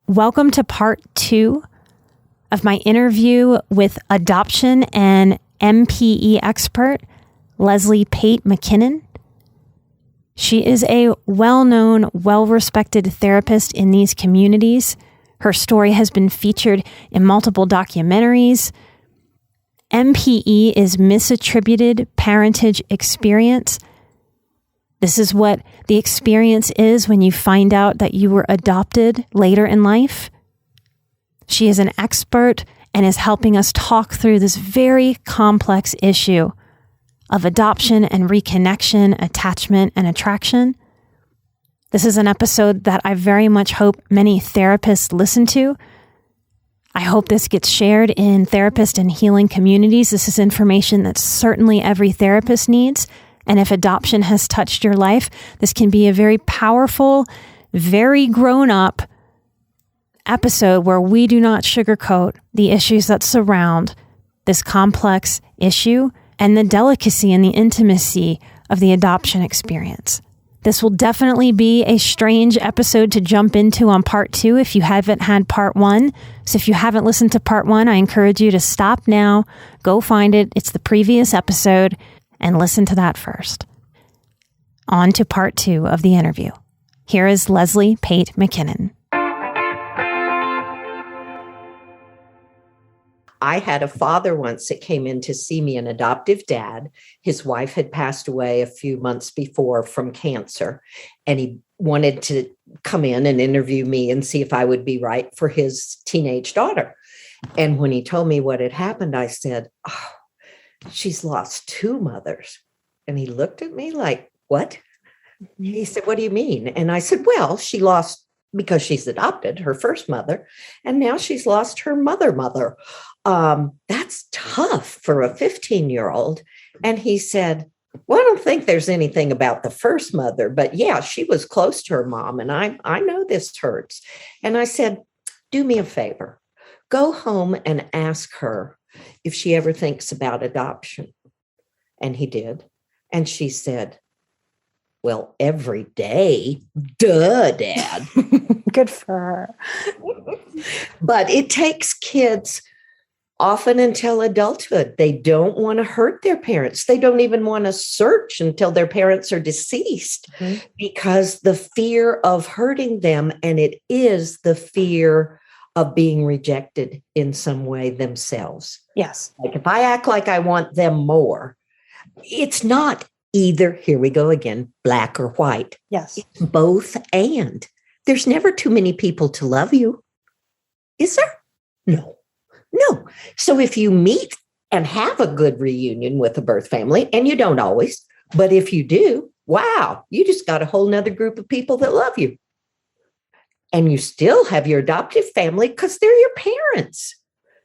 Welcome to part 2 of my interview with adoption and MPE expert, Leslie Pate Mackinnon. She is a well-known, well-respected therapist in these communities. Her story has been featured in multiple documentaries. MPE is misattributed parentage experience. This is what the experience is when you find out that you were adopted later in life. She is an expert and is helping us talk through this very complex issue of adoption and reconnection, attachment and attraction. This is an episode that I very much hope many therapists listen to. I hope this gets shared in therapist and healing communities. This is information that certainly every therapist needs. And if adoption has touched your life, this can be a very powerful, very grown-up episode where we do not sugarcoat the issues that surround this complex issue and the delicacy and the intimacy of the adoption experience. This will definitely be a strange episode to jump into on part 2 if you haven't had part 1. So if you haven't listened to part 1, I encourage you to stop now, go find it. It's the previous episode, and listen to that first. On to part 2 of the interview. Here is Leslie Pate Mackinnon. I had a father once that came in to see me, an adoptive dad. His wife had passed away a few months before from cancer, and he wanted to come in and interview me and see if I would be right for his teenage daughter. And when he told me what had happened, I said, "Oh, she's lost 2 mothers." And he looked at me like, "What?" He said, "What do you mean?" And I said, "Well, she lost because she's adopted her first mother, and now she's lost her mother. That's tough for a 15-year-old. And he said, "Well, I don't think there's anything about the first mother, but yeah, she was close to her mom, and I know this hurts." And I said, "Do me a favor. Go home and ask her if she ever thinks about adoption." And he did. And she said, "Well, every day, duh, Dad." Good for her. But it takes kids often until adulthood. They don't want to hurt their parents. They don't even want to search until their parents are deceased because the fear of hurting them, and it is the fear of being rejected in some way themselves. Yes. Like if I act like I want them more, it's not either, here we go again, black or white. Yes. It's both and. There's never too many people to love you. Is there? No. So if you meet and have a good reunion with a birth family, and you don't always, but if you do, wow, you just got a whole nother group of people that love you. And you still have your adoptive family because they're your parents.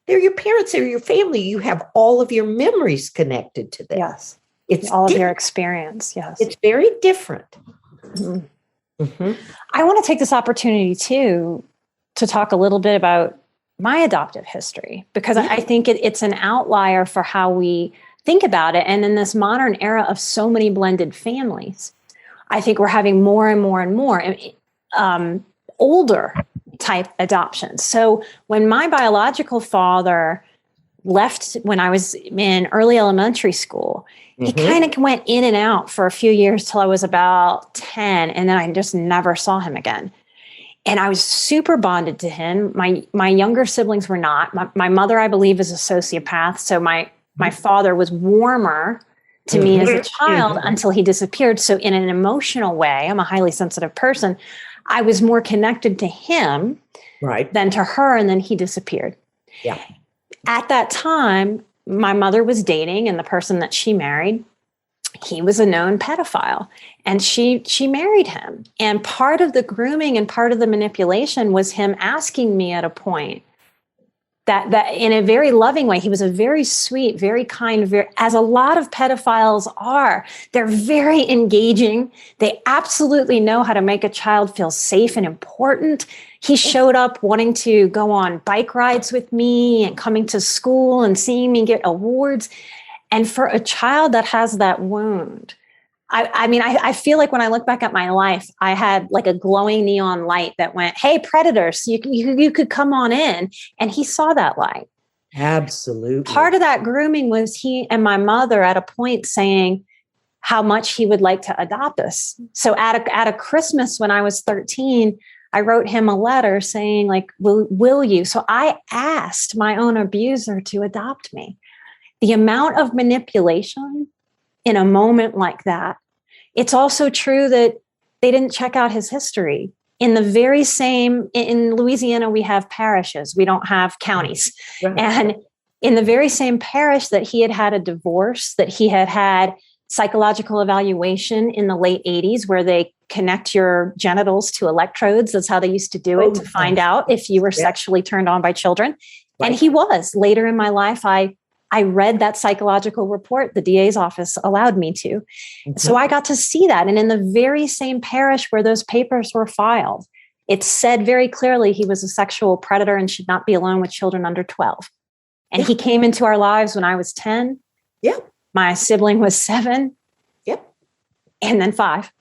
They're your parents, they're your family. You have all of your memories connected to them. Yes. It's all of your experience. Yes. It's very different. Mm-hmm. Mm-hmm. I want to take this opportunity too to talk a little bit about my adoptive history, because I think it's an outlier for how we think about it. And in this modern era of so many blended families, I think we're having more and more and more older type adoptions. So when my biological father left when I was in early elementary school, he kind of went in and out for a few years till I was about 10. And then I just never saw him again. And I was super bonded to him. My younger siblings were not. My mother, I believe, is a sociopath. So my father was warmer to me as a child until he disappeared. So in an emotional way, I'm a highly sensitive person. I was more connected to him than to her. And then he disappeared. Yeah. At that time, my mother was dating, and the person that she married, he was a known pedophile, and she married him. And part of the grooming and part of the manipulation was him asking me at a point that in a very loving way. He was a very sweet, very kind, as a lot of pedophiles are. They're very engaging. They absolutely know how to make a child feel safe and important. He showed up wanting to go on bike rides with me and coming to school and seeing me get awards. And for a child that has that wound, I mean, I feel like when I look back at my life, I had like a glowing neon light that went, "Hey, predators, you could come on in." And he saw that light. Absolutely. Part of that grooming was he and my mother at a point saying how much he would like to adopt us. So at a Christmas when I was 13, I wrote him a letter saying, like, will you? So I asked my own abuser to adopt me. The amount of manipulation in a moment like that. It's also true that they didn't check out his history. In Louisiana, we have parishes. We don't have counties. Right. And in the very same parish that he had a divorce, that he had psychological evaluation in the late 80s, where they connect your genitals to electrodes. That's how they used to do it, to find out if you were sexually turned on by children. Right. And he was. Later in my life, I read that psychological report the DA's office allowed me to. Mm-hmm. So I got to see that. And in the very same parish where those papers were filed, it said very clearly he was a sexual predator and should not be alone with children under 12. And he came into our lives when I was 10. Yeah. My sibling was 7. Yep. And then 5.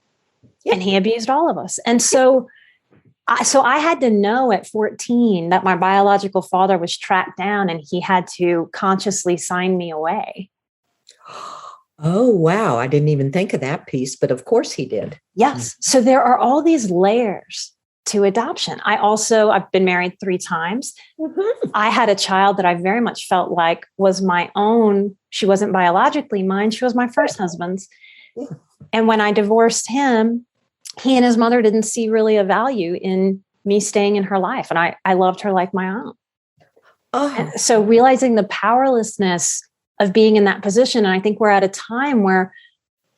Yep. And he abused all of us. And so I had to know at 14 that my biological father was tracked down and he had to consciously sign me away. Oh, wow. I didn't even think of that piece, but of course he did. Yes. So there are all these layers to adoption. I've been married 3 times. Mm-hmm. I had a child that I very much felt like was my own. She wasn't biologically mine. She was my first husband's. Yeah. And when I divorced him, he and his mother didn't see really a value in me staying in her life. And I loved her like my own. Oh. And so realizing the powerlessness of being in that position. And I think we're at a time where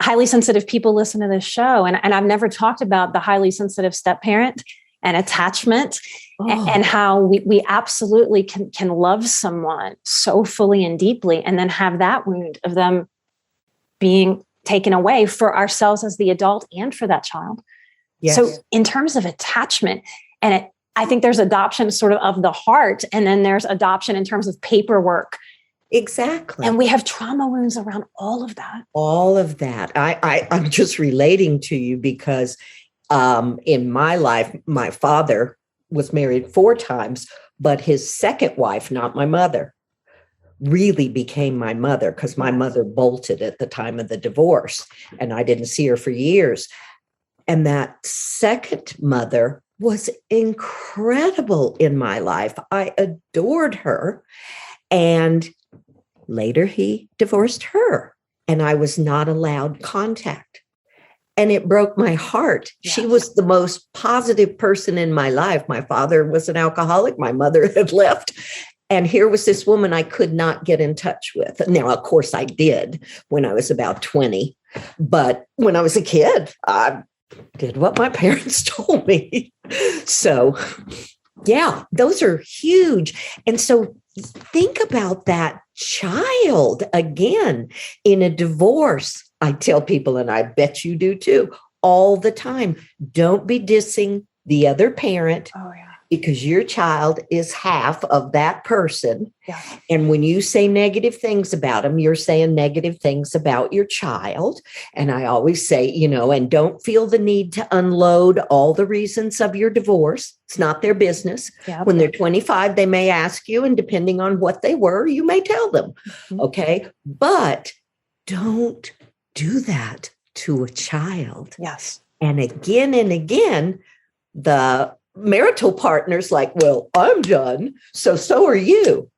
highly sensitive people listen to this show. And I've never talked about the highly sensitive step parent and attachment and how we absolutely can love someone so fully and deeply and then have that wound of them being taken away for ourselves as the adult and for that child. Yes. So in terms of attachment, and I think there's adoption sort of the heart, and then there's adoption in terms of paperwork. Exactly. And we have trauma wounds around all of that. All of that. I'm just relating to you because in my life, my father was married 4 times, but his second wife, not my mother, really became my mother because my mother bolted at the time of the divorce and I didn't see her for years. And that second mother was incredible in my life. I adored her. And later he divorced her and I was not allowed contact. And it broke my heart. Yeah. She was the most positive person in my life. My father was an alcoholic. My mother had left. And here was this woman I could not get in touch with. Now, of course, I did when I was about 20. But when I was a kid, I did what my parents told me. So, yeah, those are huge. And so think about that child again in a divorce. I tell people, and I bet you do too, all the time, don't be dissing the other parent. Oh, yeah. Because your child is half of that person. Yeah. And when you say negative things about them, you're saying negative things about your child. And I always say, and don't feel the need to unload all the reasons of your divorce. It's not their business. Yeah, when they're 25, they may ask you, and depending on what they were, you may tell them. Mm-hmm. Okay. But don't do that to a child. Yes. And again, the marital partner's like, well, I'm done. So are you.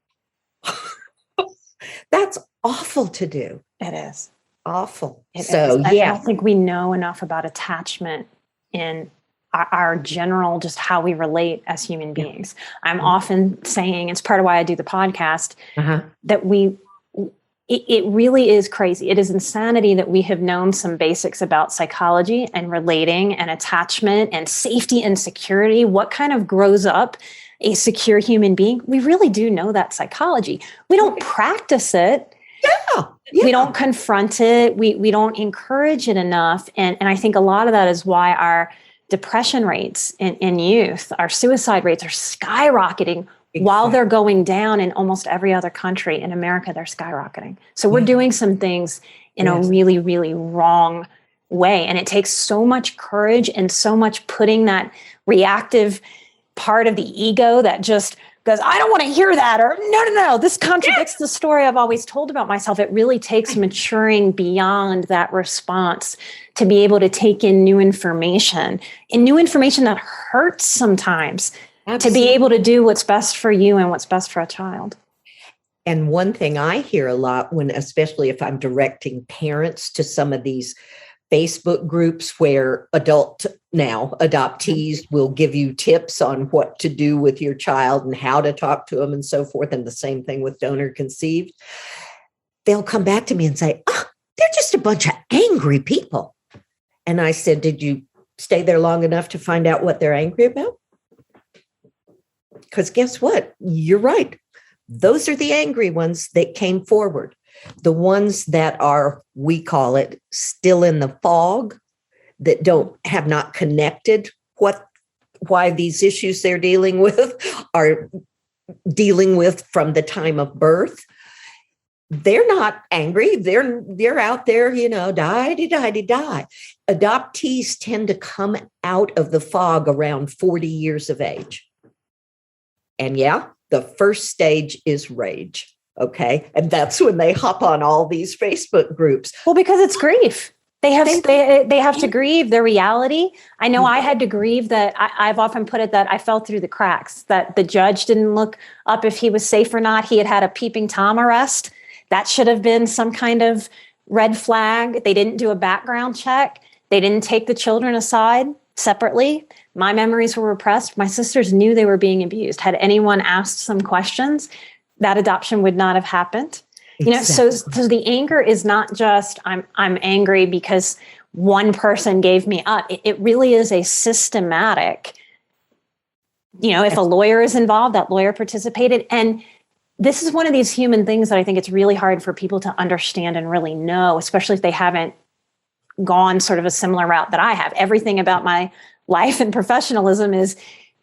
That's awful to do. It is. Awful. I don't think we know enough about attachment in our general, just how we relate as human beings. I'm often saying, it's part of why I do the podcast, that it really is crazy. It is insanity that we have known some basics about psychology and relating and attachment and safety and security. What kind of grows up a secure human being? We really do know that psychology. We don't practice it. Yeah. We don't confront it. We don't encourage it enough. And I think a lot of that is why our depression rates in youth, our suicide rates are skyrocketing. Exactly. While they're going down in almost every other country. In America, they're skyrocketing. So we're doing some things in a really, really wrong way. And it takes so much courage and so much putting that reactive part of the ego that just goes, I don't want to hear that, or no, this contradicts the story I've always told about myself. It really takes maturing beyond that response to be able to take in new information, and new information that hurts sometimes. Absolutely. To be able to do what's best for you and what's best for a child. And one thing I hear a lot when, especially if I'm directing parents to some of these Facebook groups where adoptees will give you tips on what to do with your child and how to talk to them and so forth. And the same thing with donor conceived. They'll come back to me and say, they're just a bunch of angry people. And I said, did you stay there long enough to find out what they're angry about? Because guess what? You're right. Those are the angry ones that came forward. The ones that are, we call it, still in the fog, that have not connected why these issues they're dealing with are dealing with from the time of birth. They're not angry. They're out there, die. Adoptees tend to come out of the fog around 40 years of age. And the first stage is rage. Okay. And that's when they hop on all these Facebook groups. Well, because it's grief. They have to grieve their reality. I know I had to grieve that. I've often put it that I fell through the cracks, that the judge didn't look up if he was safe or not. He had a peeping Tom arrest. That should have been some kind of red flag. They didn't do a background check. They didn't take the children aside separately. My memories were repressed. My sisters knew they were being abused. Had anyone asked some questions, that adoption would not have happened. Exactly. So the anger is not just I'm angry because one person gave me up. It really is a systematic, if a lawyer is involved, that lawyer participated. And this is one of these human things that I think it's really hard for people to understand and really know, especially if they haven't gone sort of a similar route that I have. Everything about my life and professionalism is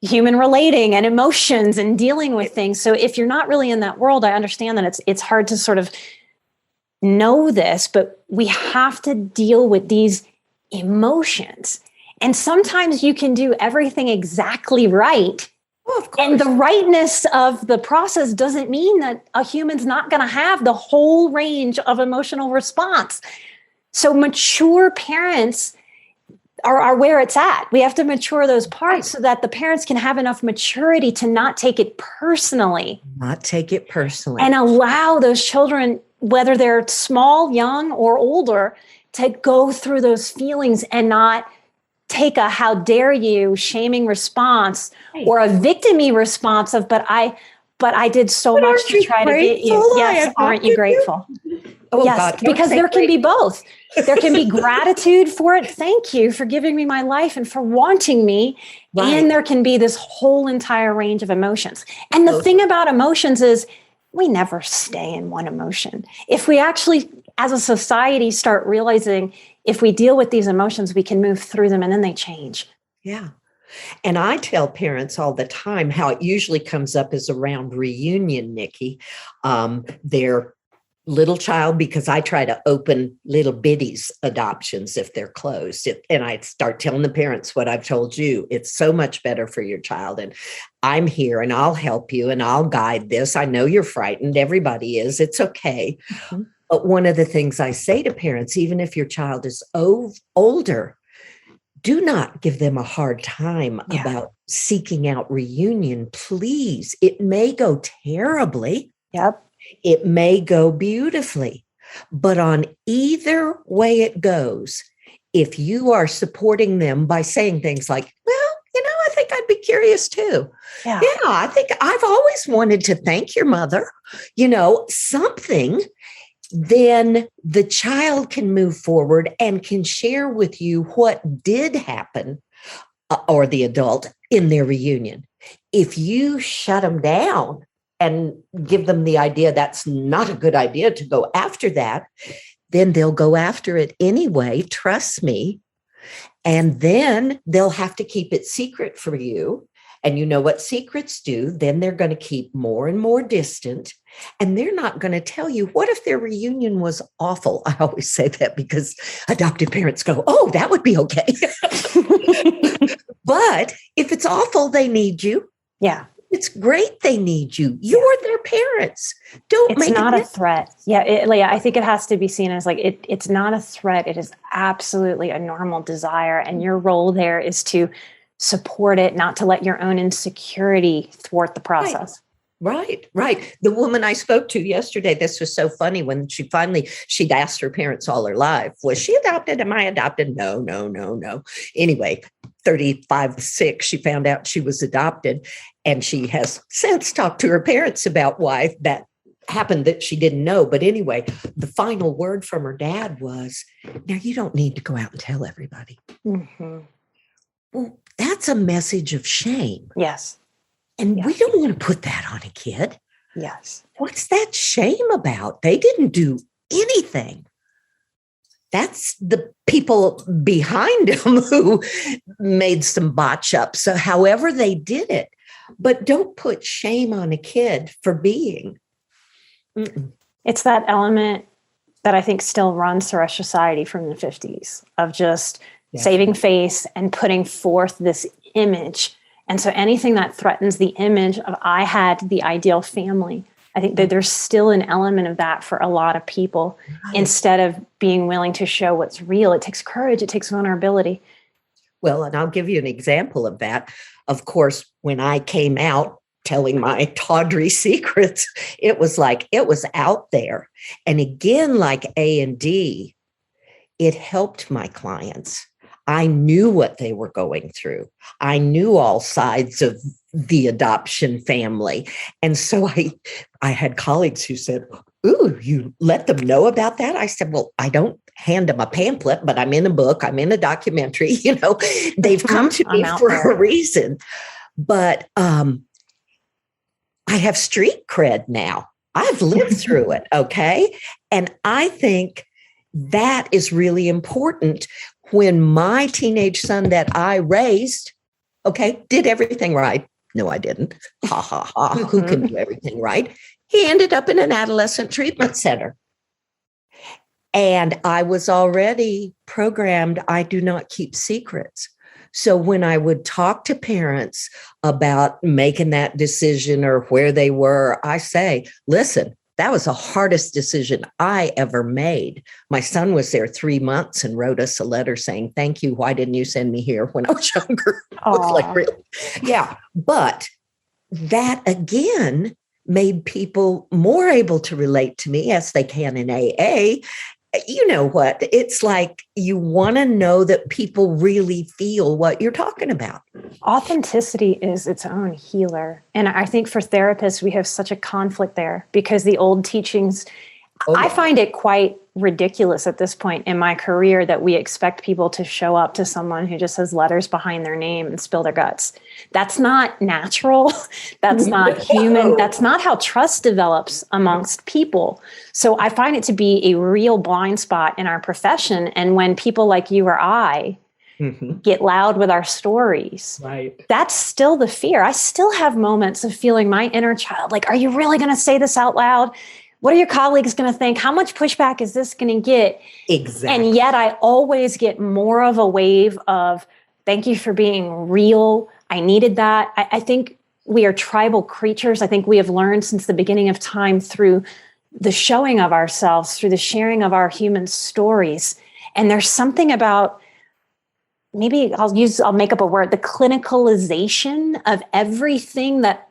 human relating and emotions and dealing with things. So if you're not really in that world, I understand that it's hard to sort of know this, but we have to deal with these emotions. And sometimes you can do everything exactly right. Well, of course. And the rightness of the process doesn't mean that a human's not going to have the whole range of emotional response. So mature parents are where it's at. We have to mature those parts so that the parents can have enough maturity to not take it personally. And allow those children, whether they're small, young, or older, to go through those feelings and not take a how dare you shaming response or a victim-y response of, but I did so much to try to get you. Yes, aren't you grateful? Oh, yes, God, because there can be both. There can be gratitude for it. Thank you for giving me my life and for wanting me. Right. And there can be this whole entire range of emotions. And the thing about emotions is we never stay in one emotion. If we actually, as a society, start realizing if we deal with these emotions, we can move through them and then they change. Yeah. And I tell parents all the time how it usually comes up is around reunion, Nikki. Their little child, because I try to open little bitties adoptions if they're closed. And I start telling the parents what I've told you. It's so much better for your child. And I'm here and I'll help you and I'll guide this. I know you're frightened. Everybody is. It's okay. Mm-hmm. But one of the things I say to parents, even if your child is older, do not give them a hard time about seeking out reunion. Please. It may go terribly. Yep. It may go beautifully, but on either way it goes, if you are supporting them by saying things like, well, I think I'd be curious too. Yeah, I think I've always wanted to thank your mother, something, then the child can move forward and can share with you what did happen or the adult in their reunion. If you shut them down and give them the idea that's not a good idea to go after that, then they'll go after it anyway, trust me. And then they'll have to keep it secret for you. And you know what secrets do? Then they're going to keep more and more distant. And they're not going to tell you, what if their reunion was awful? I always say that because adoptive parents go, oh, that would be okay. But if it's awful, they need you. Yeah. It's great they need you. You are their parents. It's make not a threat. Yeah, Leah, I think it has to be seen as like it's not a threat. It is absolutely a normal desire. And your role there is to support it, not to let your own insecurity thwart the process. Right. The woman I spoke to yesterday, this was so funny when she'd asked her parents all her life, was she adopted? Am I adopted? No. Anyway, 35, 6, she found out she was adopted. And she has since talked to her parents about why that happened that she didn't know. But anyway, the final word from her dad was, now you don't need to go out and tell everybody. Mm-hmm. Well, that's a message of shame. Yes. And we don't want to put that on a kid. Yes. What's that shame about? They didn't do anything. That's the people behind them who made some botch ups. So however they did it. But don't put shame on a kid for being. Mm-mm. It's that element that I think still runs through our society from the 50s of just saving face and putting forth this image. And so anything that threatens the image of I had the ideal family, I think that there's still an element of that for a lot of people. Right. Instead of being willing to show what's real, it takes courage, it takes vulnerability. Well, and I'll give you an example of that. Of course, when I came out telling my tawdry secrets, it was out there. And again, like A&D, it helped my clients. I knew what they were going through. I knew all sides of the adoption family. And so I had colleagues who said, ooh, you let them know about that? I said, well, I don't hand them a pamphlet, but I'm in a book, I'm in a documentary, they've come to me for a reason. But I have street cred now. I've lived through it, okay? And I think that is really important when my teenage son that I raised, did everything right. No, I didn't. Ha, ha, ha. Mm-hmm. Who can do everything right? He ended up in an adolescent treatment center. And I was already programmed, I do not keep secrets. So when I would talk to parents about making that decision or where they were, I say, listen, that was the hardest decision I ever made. My son was there 3 months and wrote us a letter saying, thank you. Why didn't you send me here when I was younger? I was like, really? Yeah. But that again made people more able to relate to me as they can in AA. You know what? It's like you want to know that people really feel what you're talking about. Authenticity is its own healer. And I think for therapists, we have such a conflict there because the old teachings, I find it quite ridiculous at this point in my career that we expect people to show up to someone who just has letters behind their name and spill their guts. That's not natural. That's not human. That's not how trust develops amongst people. So I find it to be a real blind spot in our profession. And when people like you or I get loud with our stories, that's still the fear. I still have moments of feeling my inner child, like, are you really going to say this out loud? What are your colleagues going to think? How much pushback is this going to get? Exactly. And yet I always get more of a wave of, thank you for being real. I needed that. I think we are tribal creatures. I think we have learned since the beginning of time through the showing of ourselves, through the sharing of our human stories. And there's something about, maybe I'll make up a word, the clinicalization of everything that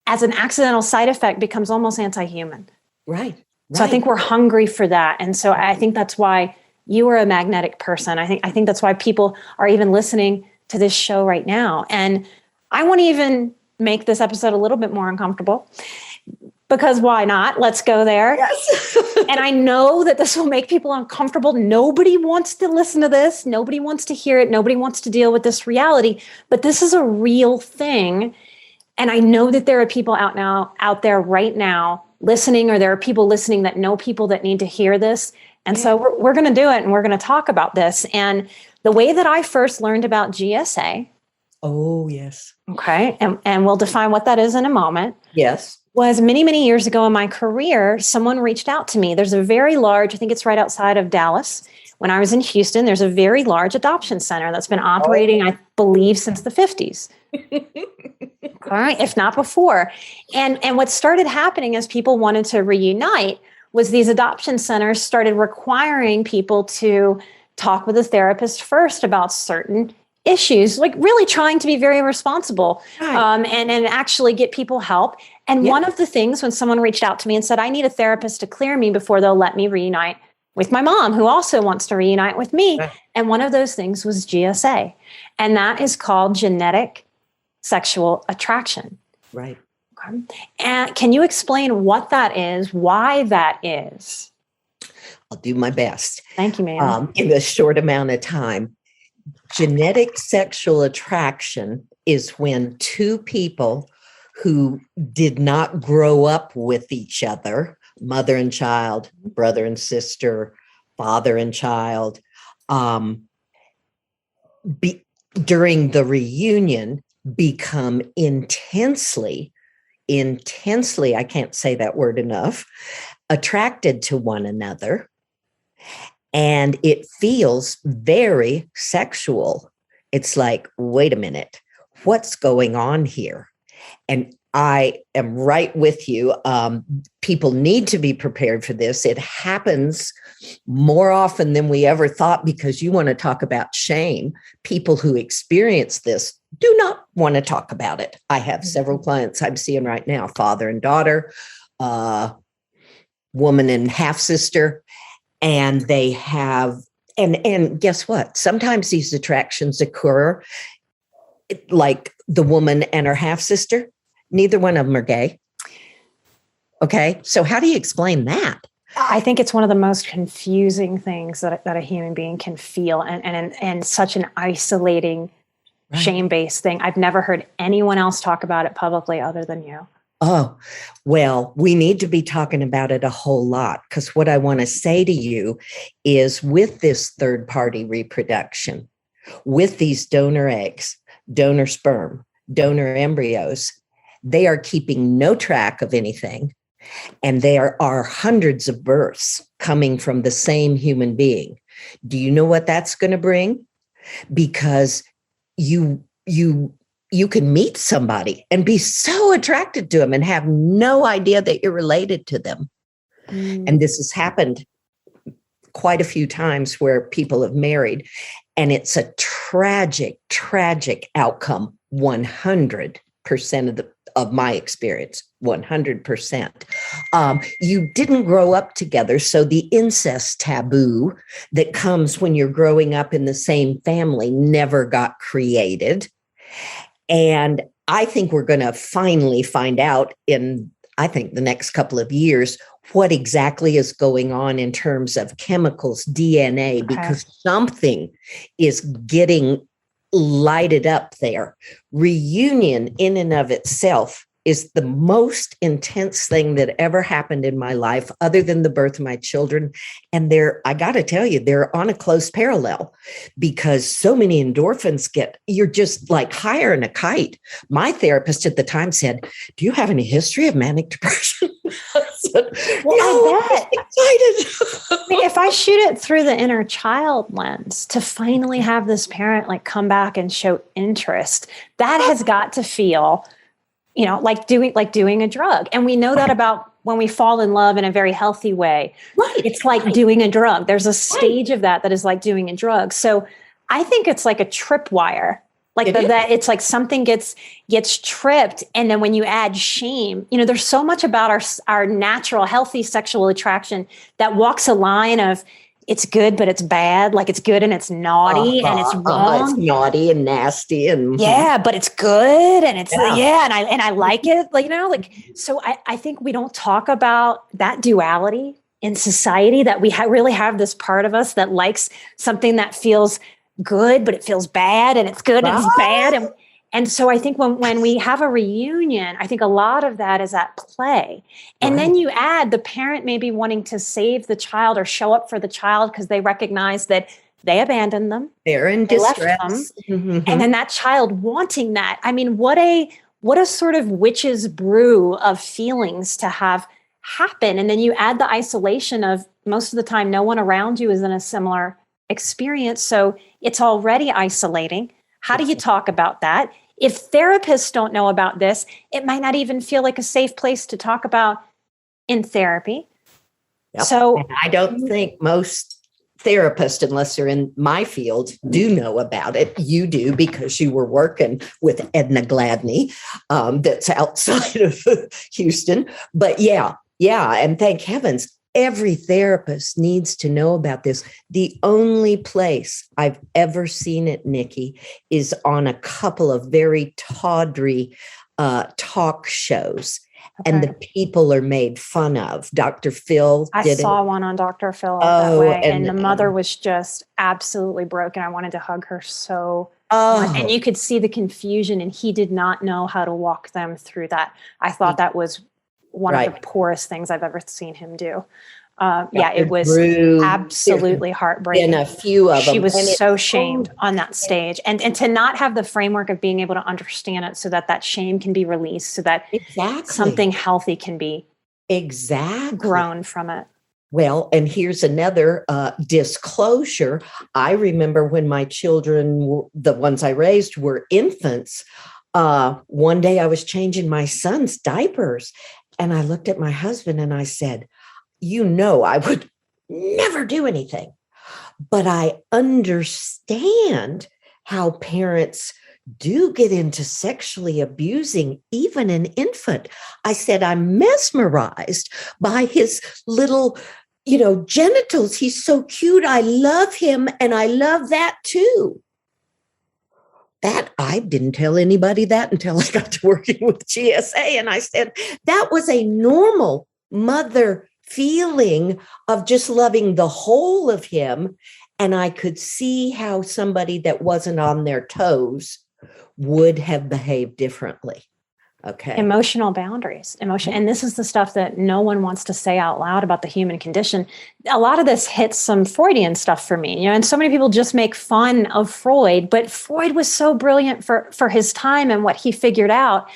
as an accidental side effect becomes almost anti-human. Right. So I think we're hungry for that. And so I think that's why you are a magnetic person. I think that's why people are even listening to this show right now. And I want to even make this episode a little bit more uncomfortable because why not? Let's go there. Yes. And I know that this will make people uncomfortable. Nobody wants to listen to this. Nobody wants to hear it. Nobody wants to deal with this reality. But this is a real thing. And I know that there are people out there right now listening, or there are people listening that know people that need to hear this. And so we're going to do it, and we're going to talk about this. And the way that I first learned about GSA Oh, yes. Okay. And we'll define what that is in a moment. Yes. Was many, many years ago in my career, someone reached out to me. There's a very large, I think it's right outside of Dallas. When I was in Houston, there's a very large adoption center that's been operating, I believe, since the 50s. All right, if not before. And what started happening as people wanted to reunite was these adoption centers started requiring people to talk with a therapist first about certain issues, like really trying to be very responsible, Right. and actually get people help. And one of the things when someone reached out to me and said, I need a therapist to clear me before they'll let me reunite with my mom, who also wants to reunite with me. Right. And one of those things was GSA. And that is called genetic sexual attraction. Right. Okay. And can you explain what that is, why that is? I'll do my best. Thank you, ma'am. In a short amount of time. Genetic sexual attraction is when two people who did not grow up with each other, mother and child, brother and sister, father and child, during the reunion become intensely, I can't say that word enough, attracted to one another. And it feels very sexual. It's like, wait a minute, what's going on here? And I am right with you. People need to be prepared for this. It happens more often than we ever thought, because you want to talk about shame. People who experience this do not want to talk about it. I have several clients I'm seeing right now, father and daughter, woman and half sister. And they have, and guess what? Sometimes these attractions occur like the woman and her half sister. Neither one of them are gay. Okay. So how do you explain that? I think it's one of the most confusing things that a human being can feel, and such an isolating, right, shame-based thing. I've never heard anyone else talk about it publicly other than you. Oh, well, we need to be talking about it a whole lot, because what I want to say to you is, with this third-party reproduction, with these donor eggs, donor sperm, donor embryos, they are keeping no track of anything. And there are hundreds of births coming from the same human being. Do you know what that's going to bring? Because you can meet somebody and be so attracted to them and have no idea that you're related to them. And this has happened quite a few times where people have married, and it's a tragic, tragic outcome. 100% of my experience, 100%. You didn't grow up together, so the incest taboo that comes when you're growing up in the same family never got created. And I think we're going to finally find out in, I think, the next couple of years what exactly is going on in terms of chemicals, DNA, because something is getting lighted up there. Reunion in and of itself is the most intense thing that ever happened in my life, other than the birth of my children. And I got to tell you, they're on a close parallel, because so many endorphins you're just like higher than a kite. My therapist at the time said, do you have any history of manic depression? I said, well, no, I bet. I'm excited. I mean, if I shoot it through the inner child lens, to finally have this parent like come back and show interest, that has got to feel, like doing a drug. And we know that about when we fall in love in a very healthy way. Right. It's like doing a drug. There's a stage of that is like doing a drug. So I think it's like a tripwire. Like that it's like something gets tripped. And then when you add shame, there's so much about our natural, healthy sexual attraction that walks a line of, it's good, but it's bad. Like it's good and it's naughty and it's wrong. It's naughty and nasty and but it's good and it's and I like it. So I think we don't talk about that duality in society, that we really have this part of us that likes something that feels good, but it feels bad, and it's good and it's bad. And so I think when we have a reunion, I think a lot of that is at play. And then you add the parent maybe wanting to save the child or show up for the child because they recognize that they abandoned them. They're in They left distress. them. And then that child wanting that. I mean, what a sort of witch's brew of feelings to have happen. And then you add the isolation of most of the time, no one around you is in a similar experience. So it's already isolating. How do you talk about that? If therapists don't know about this, it might not even feel like a safe place to talk about in therapy. Yep. So and I don't think most therapists, unless they're in my field, do know about it. You do, because you were working with Edna Gladney, that's outside of Houston. But yeah. And thank heavens, every therapist needs to know about this. The only place I've ever seen it, Nikki, is on a couple of very tawdry talk shows. Okay. And the people are made fun of. Dr. Phil I saw one on Dr. Phil that way, and the mother was just absolutely broken. I wanted to hug her so much. And you could see the confusion, and he did not know how to walk them through that. I thought that was one of the poorest things I've ever seen him do. It was absolutely heartbreaking. And a few of them. She was so shamed on that stage. And to not have the framework of being able to understand it so that shame can be released, so that something healthy can be grown from it. Well, and here's another disclosure. I remember when my children, the ones I raised, were infants. One day I was changing my son's diapers, and I looked at my husband and I said, I would never do anything, but I understand how parents do get into sexually abusing even an infant. I said, I'm mesmerized by his little, genitals. He's so cute. I love him, and I love that too. That I didn't tell anybody that until I got to working with GSA. And I said, that was a normal mother feeling of just loving the whole of him. And I could see how somebody that wasn't on their toes would have behaved differently. Okay. Emotional boundaries, And this is the stuff that no one wants to say out loud about the human condition. A lot of this hits some Freudian stuff for me, and so many people just make fun of Freud, but Freud was so brilliant for his time and what he figured out.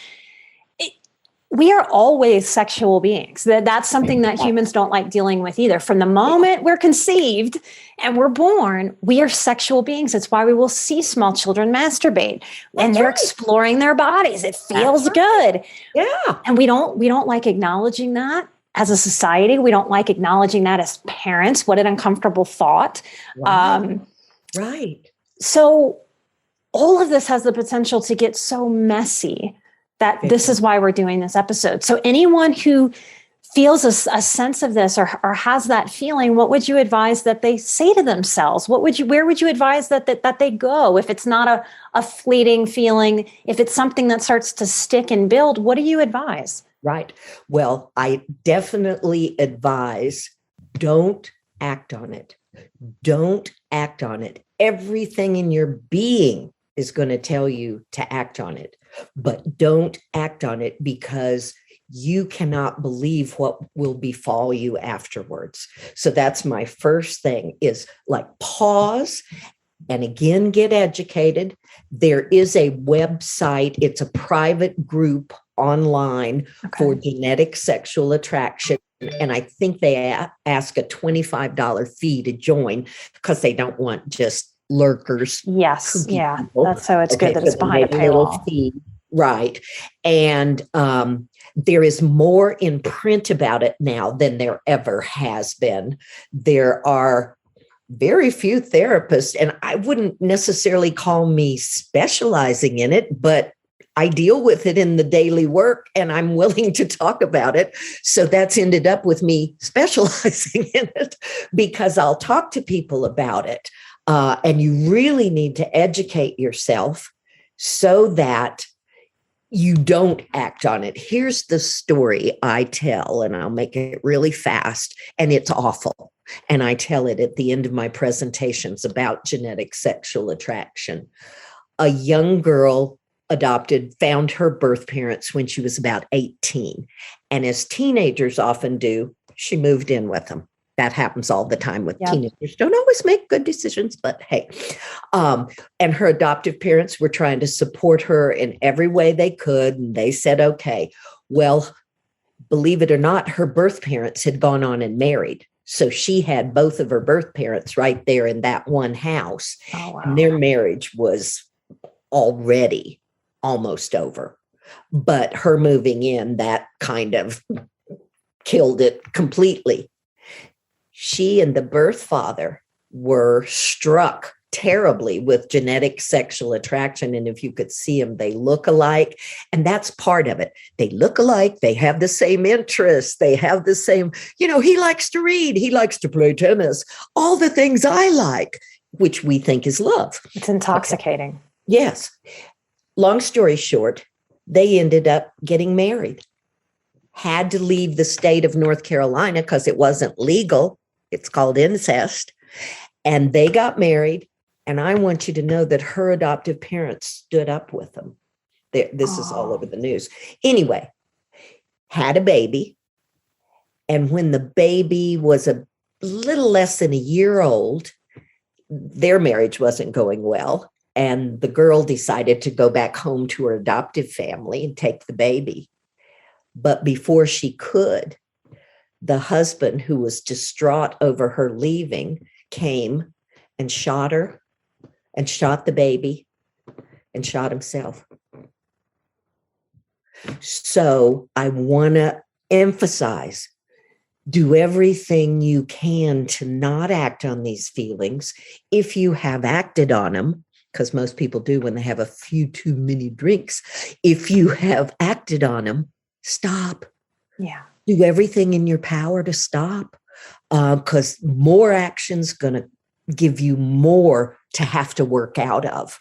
We are always sexual beings. That's something that humans don't like dealing with either. From the moment we're conceived and we're born, we are sexual beings. It's why we will see small children masturbate, and they're exploring their bodies. It feels good. Yeah. And we don't like acknowledging that as a society. We don't like acknowledging that as parents. What an uncomfortable thought. Right. So all of this has the potential to get so messy that this is why we're doing this episode. So anyone who feels a sense of this or has that feeling, what would you advise that they say to themselves? Where would you advise that they go? If it's not a fleeting feeling, if it's something that starts to stick and build, what do you advise? Right. Well, I definitely advise, don't act on it. Don't act on it. Everything in your being is going to tell you to act on it. But don't act on it, because you cannot believe what will befall you afterwards. So that's my first thing, is pause and again, get educated. There is a website. It's a private group online for genetic sexual attraction. And I think they ask a $25 fee to join, because they don't want just lurkers. Yes. Yeah. That's so it's good that it's behind a paywall. Fee. Right. And there is more in print about it now than there ever has been. There are very few therapists, and I wouldn't necessarily call me specializing in it, but I deal with it in the daily work, and I'm willing to talk about it. So that's ended up with me specializing in it, because I'll talk to people about it. And you really need to educate yourself so that you don't act on it. Here's the story I tell, and I'll make it really fast, and it's awful. And I tell it at the end of my presentations about genetic sexual attraction. A young girl found her birth parents when she was about 18. And as teenagers often do, she moved in with them. that happens all the time with teenagers. Don't always make good decisions, but hey. And her adoptive parents were trying to support her in every way they could. And they said, okay, well, believe it or not, her birth parents had gone on and married. So she had both of her birth parents right there in that one house. Oh, wow. And their marriage was already almost over. But her moving in, that kind of killed it completely. She and the birth father were struck terribly with genetic sexual attraction. And if you could see them, they look alike. And that's part of it. They look alike. They have the same interests. They have the same, he likes to read. He likes to play tennis. All the things I like, which we think is love. It's intoxicating. Okay. Yes. Long story short, they ended up getting married. Had to leave the state of North Carolina because it wasn't legal. It's called incest. And they got married. And I want you to know that her adoptive parents stood up with them. This is all over the news. Anyway, had a baby. And when the baby was a little less than a year old, their marriage wasn't going well. And the girl decided to go back home to her adoptive family and take the baby. But before she could, the husband, who was distraught over her leaving, came and shot her and shot the baby and shot himself. So I want to emphasize, do everything you can to not act on these feelings. If you have acted on them, because most people do when they have a few too many drinks, if you have acted on them, stop. Yeah. Do everything in your power to stop, because more action's going to give you more to have to work out of.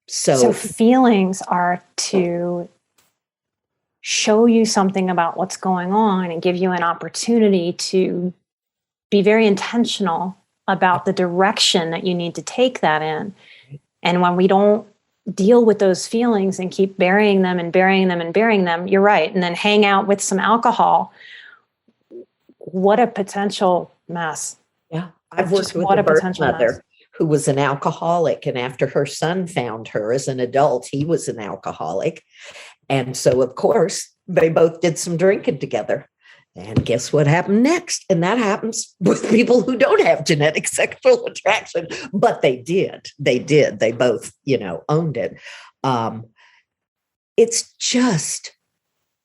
So feelings are to show you something about what's going on and give you an opportunity to be very intentional about the direction that you need to take that in. And when we don't deal with those feelings and keep burying them and burying them and burying them, you're right. And then hang out with some alcohol. What a potential mess. Yeah. I've worked with a birth mother mess. Who was an alcoholic. And after her son found her as an adult, he was an alcoholic. And so, of course, they both did some drinking together. And guess what happened next? And that happens with people who don't have genetic sexual attraction, but they did. They did. They both, owned it. It's just,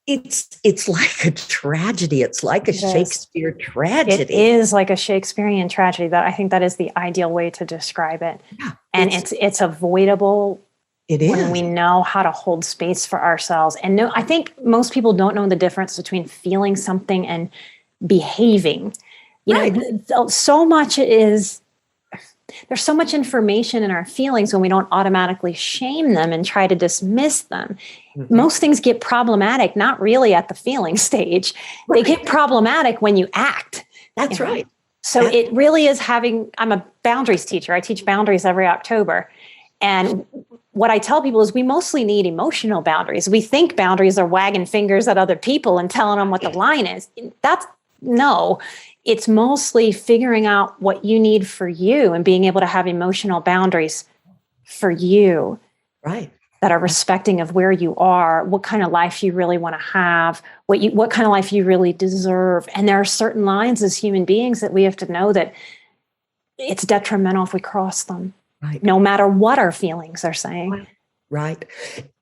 it's like a tragedy. It's like a Shakespeare tragedy. It is like a Shakespearean tragedy. That I think that is the ideal way to describe it. Yeah, and it's avoidable. It is. When we know how to hold space for ourselves. And I think most people don't know the difference between feeling something and behaving. There's so much information in our feelings when we don't automatically shame them and try to dismiss them. Mm-hmm. Most things get problematic, not really at the feeling stage. Right. They get problematic when you act. That's right. So it really is I'm a boundaries teacher. I teach boundaries every October. And what I tell people is we mostly need emotional boundaries. We think boundaries are wagging fingers at other people and telling them what the line is. It's mostly figuring out what you need for you and being able to have emotional boundaries for you. Right. That are respecting of where you are, what kind of life you really want to have, what kind of life you really deserve. And there are certain lines as human beings that we have to know that it's detrimental if we cross them. Right. No matter what our feelings are saying. Right.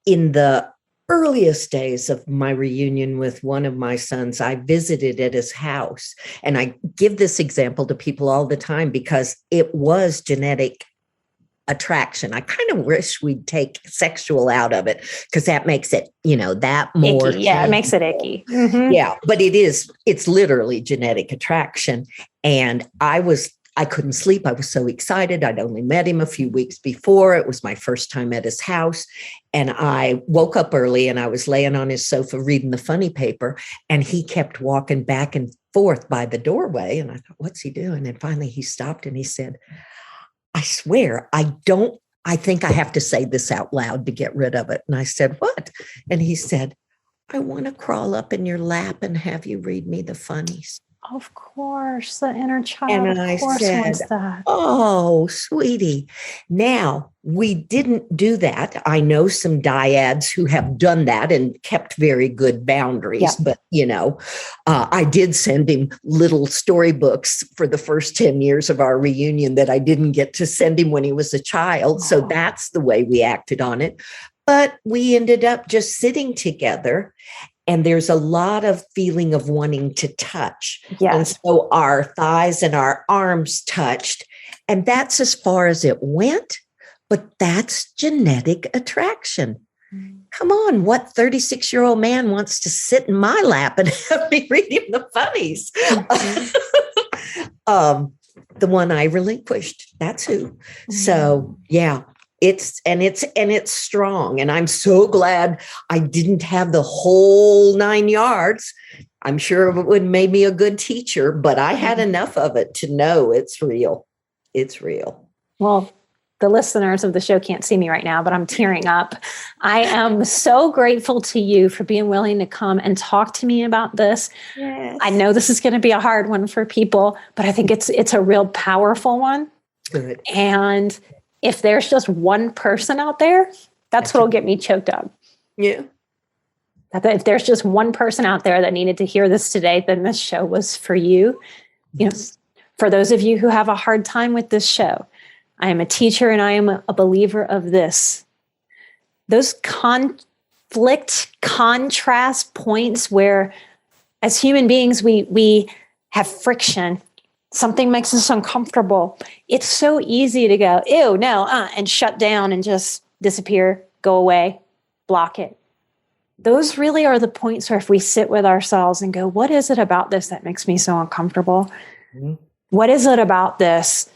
In the earliest days of my reunion with one of my sons, I visited at his house. And I give this example to people all the time because it was genetic attraction. I kind of wish we'd take sexual out of it because that makes it, that more. Icky. Yeah, it makes it icky. Mm-hmm. Yeah, but it's literally genetic attraction. And I couldn't sleep. I was so excited. I'd only met him a few weeks before. It was my first time at his house. And I woke up early and I was laying on his sofa reading the funny paper. And he kept walking back and forth by the doorway. And I thought, what's he doing? And finally he stopped and he said, I swear, I think I have to say this out loud to get rid of it. And I said, what? And he said, I want to crawl up in your lap and have you read me the funnies. Of course, the inner child, And I of course, said, wants that. oh, sweetie. Now, we didn't do that. I know some dyads who have done that and kept very good boundaries. But, I did send him little storybooks for the first 10 years of our reunion that I didn't get to send him when he was a child. So that's the way we acted on it. But we ended up just sitting together. And there's a lot of feeling of wanting to touch. Yes. And so our thighs and our arms touched. And that's as far as it went. But that's genetic attraction. Come on, what 36-year-old man wants to sit in my lap and have me read him the funnies? The one I relinquished, that's who. So, yeah. It's strong. And I'm so glad I didn't have the whole 9 yards. I'm sure it would have made me a good teacher, but I had enough of it to know it's real. It's real. Well, the listeners of the show can't see me right now, but I'm tearing up. I am so grateful to you for being willing to come and talk to me about this. Yes. I know this is going to be a hard one for people, but I think it's a real powerful one. Good. And if there's just one person out there, that's what'll get me choked up. Yeah. If there's just one person out there that needed to hear this today, then this show was for you. For those of you who have a hard time with this show, I am a teacher and I am a believer of this. Those contrast points where as human beings, we have friction. Something makes us uncomfortable. It's so easy to go, ew, no, and shut down and just disappear, go away, block it. Those really are the points where if we sit with ourselves and go, what is it about this that makes me so uncomfortable? Mm-hmm. What is it about this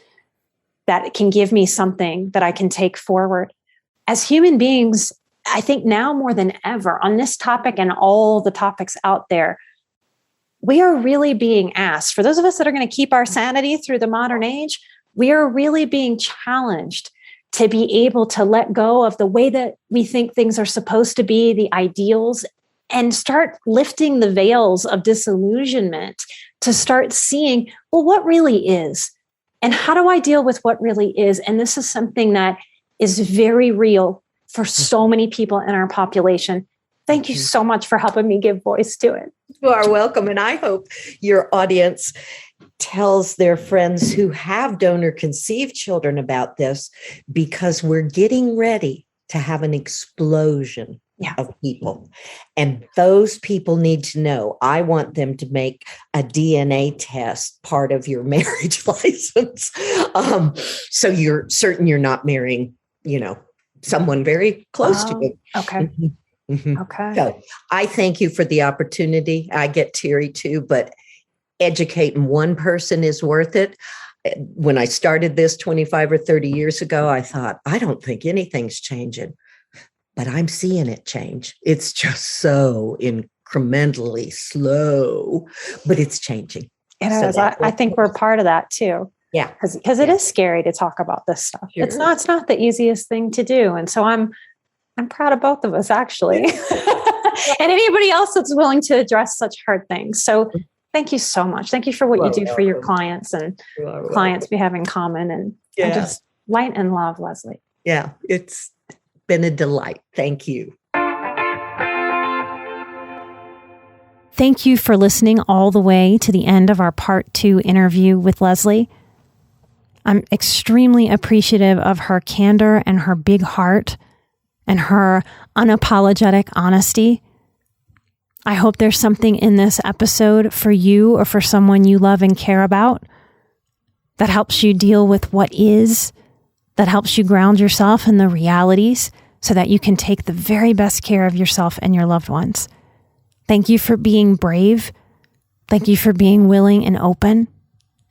that can give me something that I can take forward? As human beings, I think now more than ever on this topic and all the topics out there, we are really being asked, for those of us that are going to keep our sanity through the modern age, we are really being challenged to be able to let go of the way that we think things are supposed to be, the ideals, and start lifting the veils of disillusionment to start seeing, well, what really is? And how do I deal with what really is? And this is something that is very real for so many people in our population. Thank you so much for helping me give voice to it. You are welcome. And I hope your audience tells their friends who have donor-conceived children about this, because we're getting ready to have an explosion of people. And those people need to know. I want them to make a DNA test part of your marriage license. So you're certain you're not marrying, someone very close to you. Okay. Mm-hmm. Mm-hmm. Okay. So I thank you for the opportunity. I get teary too, but educating one person is worth it. When I started this 25 or 30 years ago, I thought, I don't think anything's changing, but I'm seeing it change. It's just so incrementally slow, but it's changing. I think we're part of that too. Yeah. Because it is scary to talk about this stuff. Sure. It's not the easiest thing to do. And so I'm proud of both of us, actually. And anybody else that's willing to address such hard things. So thank you so much. Thank you for what you do for your clients and clients we have in common. And just light and love, Leslie. Yeah, it's been a delight. Thank you. Thank you for listening all the way to the end of our part 2 interview with Leslie. I'm extremely appreciative of her candor and her big heart and her unapologetic honesty. I hope there's something in this episode for you or for someone you love and care about that helps you deal with what is, that helps you ground yourself in the realities so that you can take the very best care of yourself and your loved ones. Thank you for being brave. Thank you for being willing and open.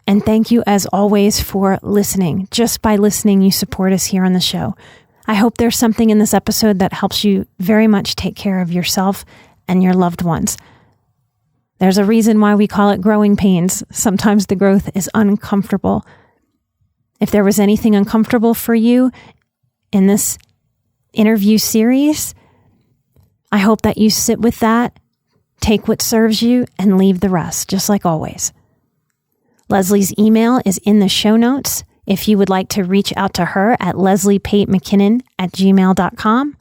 And thank you, as always, for listening. Just by listening, you support us here on the show. I hope there's something in this episode that helps you very much take care of yourself and your loved ones. There's a reason why we call it growing pains. Sometimes the growth is uncomfortable. If there was anything uncomfortable for you in this interview series, I hope that you sit with that, take what serves you, and leave the rest, just like always. Leslie's email is in the show notes if you would like to reach out to her at lesliepatemckinnon@gmail.com.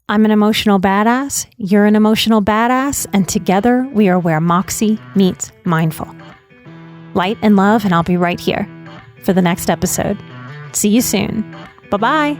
I'm an emotional badass, you're an emotional badass, and together we are where Moxie meets mindful. Light and love, and I'll be right here for the next episode. See you soon. Bye-bye.